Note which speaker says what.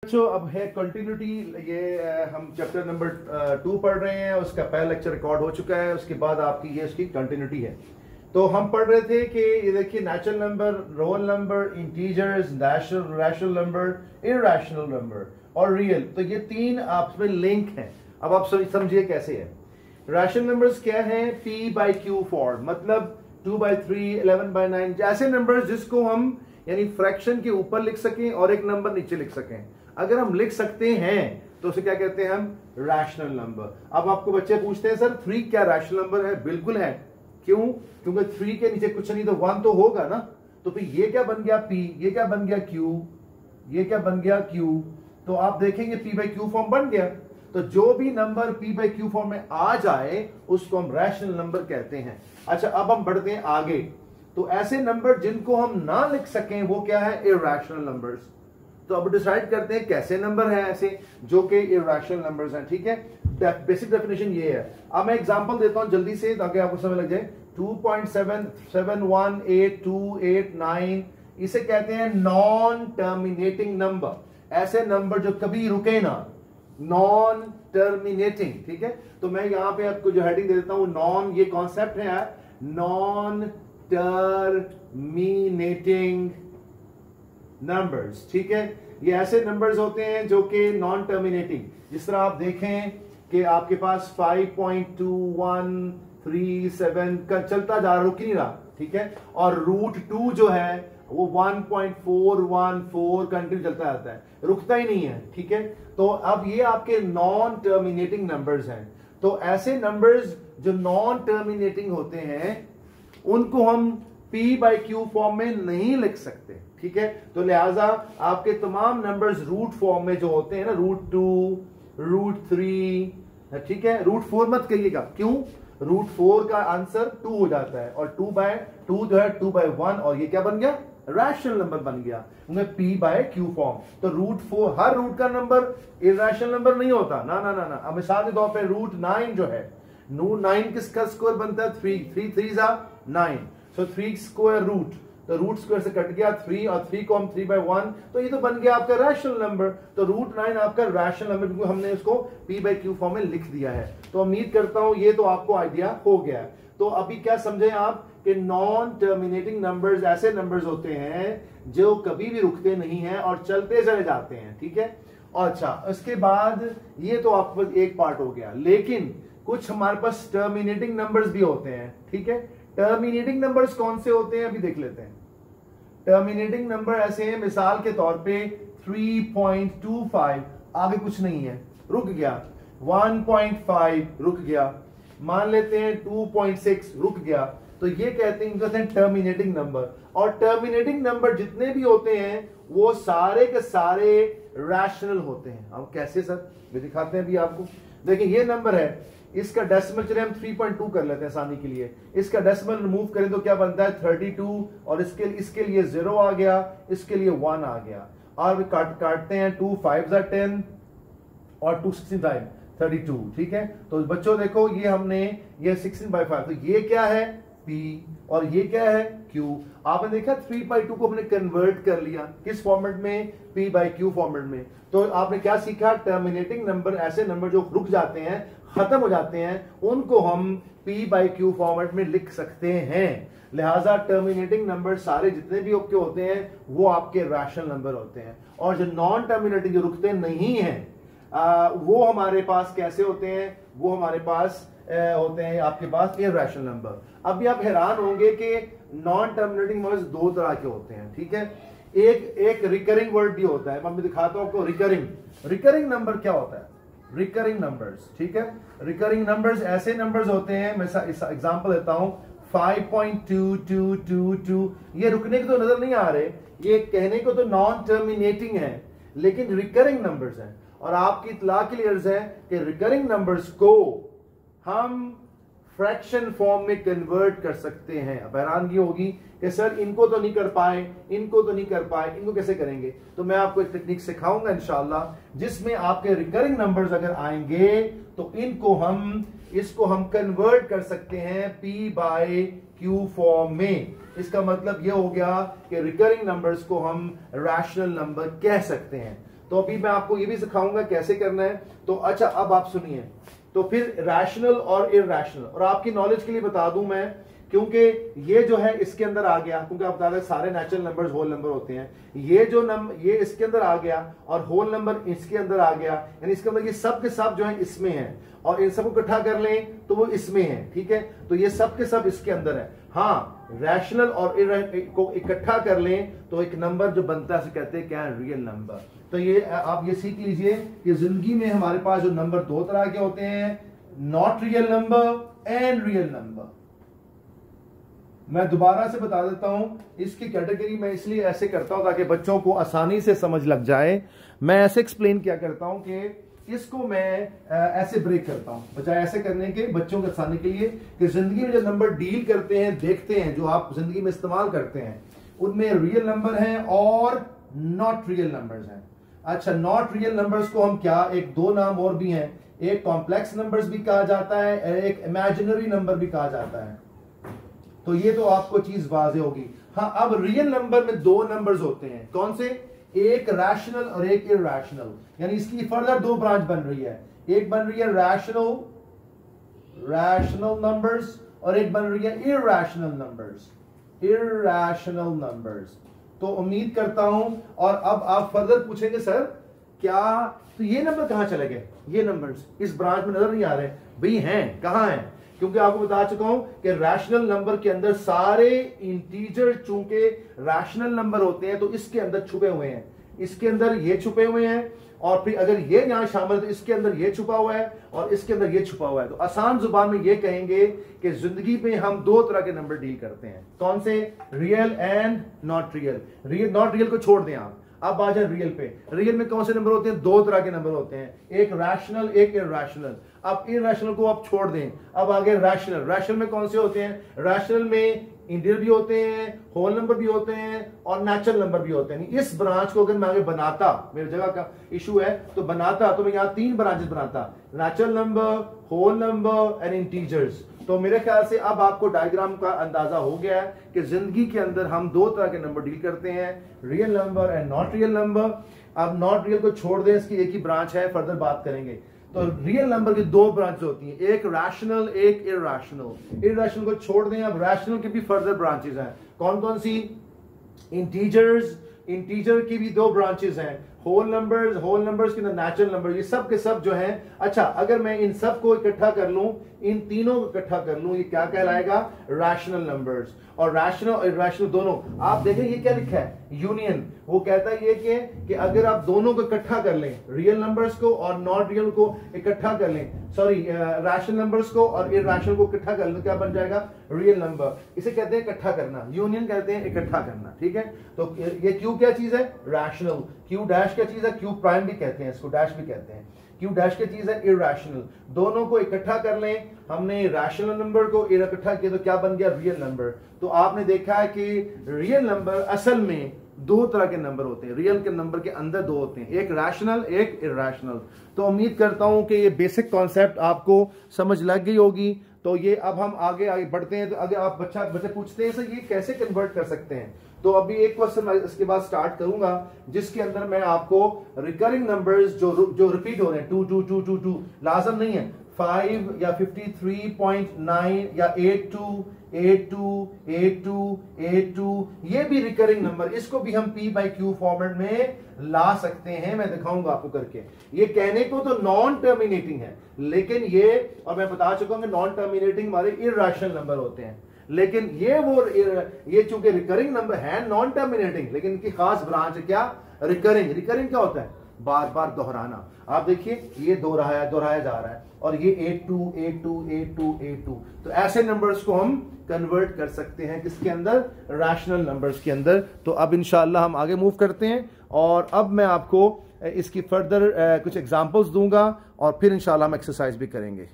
Speaker 1: बच्चों अब है कंटिन्यूटी। ये हम चैप्टर नंबर 2 पढ़ रहे हैं। उसका पहला लेक्चर रिकॉर्ड हो चुका है। उसके बाद आपकी ये उसकी कंटिन्यूटी है। तो हम पढ़ रहे थे कि ये देखिए natural number, roll number, integers, rational number, irrational number और रियल। तो ये तीन आपस में लिंक हैं। अब आप समझिए कैसे है। रैशनल नंबर्स क्या है? p/q फॉर्म, मतलब 2/3, 11/9 जैसे नंबर्स जिसको हम यानी फ्रैक्शन के ऊपर लिख सकें और एक नंबर नीचे लिख सकें। अगर हम लिख सकते हैं तो उसे क्या कहते हैं? हम रैशनल नंबर। अब आपको बच्चे पूछते हैं सर 3 क्या रैशनल नंबर है? बिल्कुल है। क्यों? क्योंकि 3 के नीचे कुछ नहीं तो 1 तो होगा ना। तो फिर ये क्या बन गया? p, ये क्या बन गया? q, ये क्या बन गया? q। तो आप देखेंगे p/q फॉर्म बन गया। तो जो भी नंबर p/q फॉर्म में आ जाए उसको हम रैशनल नंबर कहते हैं। अच्छा, अब हम बढ़ते हैं आगे। तो ऐसे नंबर जिनको हम ना लिख सकें वो क्या है? Irrational numbers. तो अब डिसाइड करते हैं कैसे नंबर है ऐसे जो कि इरैशनल नंबर्स हैं। ठीक है, बेसिक डेफिनेशन ये है। अब मैं एग्जांपल देता हूं जल्दी से ताकि आपको समझ लग जाए। 2.7718289 इसे कहते हैं नॉन टर्मिनेटिंग नंबर। ऐसे नंबर जो कभी रुके ना, नॉन टर्मिनेटिंग। ठीक है, तो मैं यहां पे आपको जो हेडिंग दे देता हूं नॉन, ये कॉन्सेप्ट है नॉन टर्मिनेटिंग नंबर्स। ठीक है, ये ऐसे नंबर्स होते हैं जो कि नॉन टर्मिनेटिंग। जिस तरह आप देखें कि आपके पास 5.2137 का चलता जा रहा, रुक नहीं रहा। ठीक है, और √2 जो है वो 1.414 कंटिन्यू चलता जाता है, रुकता ही नहीं है। ठीक है, तो अब ये आपके नॉन टर्मिनेटिंग नंबर्स हैं। तो ऐसे नंबर्स जो नॉन टर्मिनेटिंग होते हैं उनको हम p/q फॉर्म में नहीं लिख सकते। ठीक है, तो लिहाजा आपके तमाम नंबर्स रूट फॉर्म में जो होते हैं ना, √2, √3, ठीक है, √4 मत कहिएगा। क्यों? √4 का आंसर 2 हो जाता है और 2/2 जो है 2/1 और ये क्या बन गया? रैशनल नंबर बन गया p/q फॉर्म। तो √4 हर रूट का नंबर इरैशनल नंबर नहीं होता ना ना ना ना। अब मिसाल के तौर पर √9 जो है, 9 किसका स्क्वायर बनता है? 3 3 9। सो 3 स्क्वायर रूट, तो रूट स्क्वायर से कट गया 3 और 3 को हम 3/1, तो ये तो बन गया आपका रैशनल नंबर। तो √9 आपका रैशनल नंबर क्योंकि हमने उसको p/q फॉर्म में लिख दिया है। तो उम्मीद करता हूं ये तो आपको आइडिया हो गया है। तो अभी क्या समझे आप कि नॉन टर्मिनेटिंग नंबर्स ऐसे नंबर्स होते हैं जो कभी भी रुकते नहीं हैं और चलते चले जाते हैं। ठीक है, और अच्छा उसके बाद ये तो आपको एक पार्ट हो गया, लेकिन कुछ हमारे पास टर्मिनेटिंग नंबर्स भी होते हैं। ठीक है, टर्मिनेटिंग नंबर्स कौन से होते हैं अभी देख लेते हैं। टर्मिनेटिंग नंबर ऐसे हैं, मिसाल के तौर पे 3.25 आगे कुछ नहीं है, रुक गया। 1.5 रुक गया। मान लेते हैं 2.6 रुक गया। तो ये कहते हैं टर्मिनेटिंग नंबर। और टर्मिनेटिंग नंबर जितने भी होते हैं वो सारे के सारे रैशनल होते हैं। अब कैसे सर? ये दिखाते हैं अभी आपको। देखिए ये नंबर है, इसका डेसिमल चले हम 3.2 कर लेते हैं आसानी के लिए। इसका डेसिमल रिमूव करें तो क्या बनता है? 32। और इसके लिए 0 आ गया, इसके लिए 1 आ गया। और काटते हैं 2 5 10 और 2 16 32। ठीक है, तो बच्चों देखो ये हमने ये 16/5, तो ये क्या है? p और ये क्या है? q। आपने देखा 3/2 को हमने कन्वर्ट कर लिया किस फॉर्मेट में? p/q फॉर्मेट में। तो आपने क्या सीखा? टर्मिनेटिंग नंबर ऐसे नंबर जो रुक जाते हैं, खत्म हो जाते हैं, उनको हम p/q फॉर्मेट में लिख सकते हैं। लिहाजा टर्मिनेटिंग नंबर सारे जितने भी आपके होते हैं वो आपके रैशनल नंबर होते हैं। और जो नॉन टर्मिनेटिंग जो रुकते नहीं हैं वो हमारे पास कैसे होते हैं? वो हमारे पास होते हैं आपके पास इरैशनल नंबर। अभी आप हैरान होंगे कि नॉन टर्मिनेटिंग नंबर्स दो तरह के होते हैं। ठीक है, एक रिकरिंग वर्ड भी होता है। मैं दिखाता हूं आपको रिकरिंग नंबर क्या होता है। रिकरिंग नंबर्स, ठीक है, रिकरिंग नंबर्स ऐसे नंबर्स होते हैं, मैं एग्जांपल देता हूं 5.2222। ये रुकने को तो नजर नहीं आ रहे, ये कहने को तो नॉन टर्मिनेटिंग है लेकिन रिकरिंग नंबर्स हैं। और आपकी इत्तला के लिए अर्ज है कि रिकरिंग नंबर्स को हम फ्रैक्शन फॉर्म में कन्वर्ट कर सकते हैं। अब हैरानगी होगी कि सर इनको तो नहीं कर पाए, इनको तो नहीं कर पाए, इनको कैसे करेंगे? तो मैं आपको एक टेक्निक सिखाऊंगा इंशाल्लाह, जिसमें आपके रिकरिंग नंबर्स अगर आएंगे तो इसको हम कन्वर्ट कर सकते हैं p/q फॉर्म में। इसका मतलब यह हो गया कि रिकरिंग नंबर्स को हम रैशनल नंबर कह सकते हैं। तो अभी मैं आपको ये भी सिखाऊंगा कैसे करना है। तो अच्छा अब आप सुनिए, तो फिर रैशनल और इरैशनल, और आपकी नॉलेज के लिए बता दूं मैं, क्योंकि ये जो है इसके अंदर आ गया, क्योंकि आप बता दें सारे नेचुरल नंबर्स होल नंबर होते हैं, ये जो ये इसके अंदर आ गया और होल नंबर इसके अंदर आ गया, यानी इसके अंदर ये सब के सब जो है इसमें है, और इन सबको इकट्ठा कर लें तो वो इसमें है, ठीक है। तो ये सब के सब इसके अंदर है। हाँ, रैशनल और को इकट्ठा कर लें तो एक नंबर जो बनता है उसे कहते हैं क्या है, रियल नंबर। तो ये आप ये सीख लीजिए कि जिंदगी में हमारे पास जो नंबर दो तरह के होते हैं, not real number and real number. मैं दोबारा से बता देता हूं, इसकी कैटेगरी मैं इसलिए ऐसे करता हूं ताकि बच्चों को आसानी से समझ लग जाए। मैं ऐसे एक्सप्लेन क्या करता हूं कि इसको मैं ऐसे ब्रेक करता हूं, बजाय ऐसे करने के बच्चों के आसानी के लिए कि जिंदगी में जो नंबर डील करते हैं, देखते हैं, जो आप जिंदगी में इस्तेमाल करते हैं, उनमें रियल नंबर हैं और नॉट रियल नंबर्स हैं। अच्छा, नॉट रियल नंबर्स को हम क्या, एक दो नाम और भी हैं, एक कॉम्प्लेक्स नंबर्स भी कहा जाता है, एक इमेजिनरी नंबर भी कहा जाता है। तो ये तो आपको चीज वाज़ेह होगी। हाँ, अब रियल नंबर में दो नंबर्स होते हैं, कौन से, एक रैशनल और एक इरैशनल, यानी इसकी फर्दर दो ब्रांच बन रही है, एक बन रही है रैशनल नंबर्स और एक बन रही है इरैशनल नंबर्स। तो उम्मीद करता हूं, और अब आप फर्दर पूछेंगे सर क्या, तो ये नंबर कहां चले गए, ये नंबर्स इस ब्रांच में नजर नहीं आ रहे, भाई हैं कहां हैं, क्योंकि आपको बता चुका हूं कि रैशनल नंबर के अंदर सारे इंटीजर चूंकि रैशनल नंबर होते हैं तो इसके अंदर छुपे हुए हैं, इसके अंदर ये छुपे हुए हैं, और फिर अगर ये यहां शामिल है तो इसके अंदर ये छुपा हुआ है और इसके अंदर ये छुपा हुआ है। तो आसान जुबान में ये कहेंगे कि जिंदगी में हम दो तरह के नंबर डील करते हैं, कौन से, real and not real. Not real को छोड़ दें आप, अब आ जाए रियल पे। रियल में कौन से नंबर होते हैं, दो तरह के नंबर होते हैं, एक रैशनल एक इरैशनल। अब इरैशनल को आप छोड़ दें, अब आगे रैशनल। रैशनल में कौन से होते हैं, रैशनल में इंटीजर भी होते हैं, होल नंबर भी होते हैं और नेचुरल नंबर भी होते हैं। इस ब्रांच को अगर मैं आगे बनाता, मेरी जगह का इशू है, तो बनाता तो मैं यहां तीन ब्रांचेस बनाता, natural number, whole number and integers. तो मेरे ख्याल से अब आपको डायग्राम का अंदाजा हो गया है कि जिंदगी के अंदर हम दो तरह के नंबर डील करते हैं, real number and not real number. अब नॉट रियल को छोड़ दें, इसकी एक ही ब्रांच है, फर्दर बात करेंगे। तो रियल नंबर की दो ब्रांच होती हैं, एक रैशनल एक इरैशनल। इरैशनल को छोड़ दें, अब रैशनल की भी फर्दर ब्रांचेस हैं, कौन कौन सी, इंटीजर्स, इंटीजर की भी दो ब्रांचेस हैं, होल नंबर्स के नेचुरल नंबर, ये सब के सब जो हैं। अच्छा, अगर मैं इन सब को इकट्ठा कर लूं, इन तीनों को इकट्ठा कर लूं, ये क्या कहलाएगा, रैशनल नंबर्स। और रैशनल और इरैशनल दोनों, आप देखें ये क्या लिखा है, यूनियन। वो कहता है ये कि अगर आप दोनों को इकट्ठा कर लें, रियल नंबर्स को और नॉट रियल को इकट्ठा कर लें, सॉरी रैशनल नंबर्स को और इरैशनल को इकट्ठा कर लें, क्या बन जाएगा, रियल नंबर। इसे कहते हैं इकट्ठा करना, यूनियन कहते हैं इकट्ठा करना, ठीक है। तो ये क्यू क्या चीज है, रैशनल। क्यू डैश क्या चीज है, क्यू प्राइम भी कहते हैं इसको, डैश भी कहते हैं। क्यू डैश की चीज है इरैशनल। दोनों को इकट्ठा कर लें, हमने रैशनल नंबर को इकट्ठा किया तो क्या बन गया, रियल नंबर। तो आपने देखा है कि रियल नंबर असल में दो तरह के नंबर होते हैं, रियल के नंबर के अंदर दो होते हैं, एक रैशनल एक इरैशनल। तो उम्मीद करता हूं कि ये बेसिक कॉन्सेप्ट आपको समझ लग गई होगी। तो ये अब हम आगे बढ़ते हैं। तो अगर आप बच्चे पूछते हैं सर ये कैसे कन्वर्ट कर सकते हैं, तो अभी एक क्वेश्चन मैं इसके बाद स्टार्ट करूंगा जिसके अंदर मैं आपको रिकरिंग नंबर्स जो रिपीट हो रहे हैं, 2 2 2 2 2 लाजम नहीं है, 5 या 53.9 या 82 82 82 82, ये भी रिकरिंग नंबर, इसको भी हम P बाई Q फॉर्मेट में ला सकते हैं। मैं दिखाऊंगा आपको करके। ये कहने को तो नॉन टर्मिनेटिंग है, लेकिन ये, और मैं बता चुका हूं नॉन टर्मिनेटिंग हमारे इरैशनल नंबर होते हैं, लेकिन ये चूंकि रिकरिंग नंबर है, नॉन टर्मिनेटिंग, लेकिन इनकी खास ब्रांच है क्या, रिकरिंग। रिकरिंग क्या होता है, बार बार दोहराना। आप देखिए ये दोहराया जा रहा है, और ये 82 82 82 82। तो ऐसे नंबर्स को हम कन्वर्ट कर सकते हैं किसके अंदर, रैशनल नंबर्स के अंदर। तो अब इंशाल्लाह हम आगे मूव करते हैं, और अब मैं आपको इसकी फर्दर कुछ एग्जांपल्स दूंगा और फिर इंशाल्लाह हम एक्सरसाइज भी करेंगे।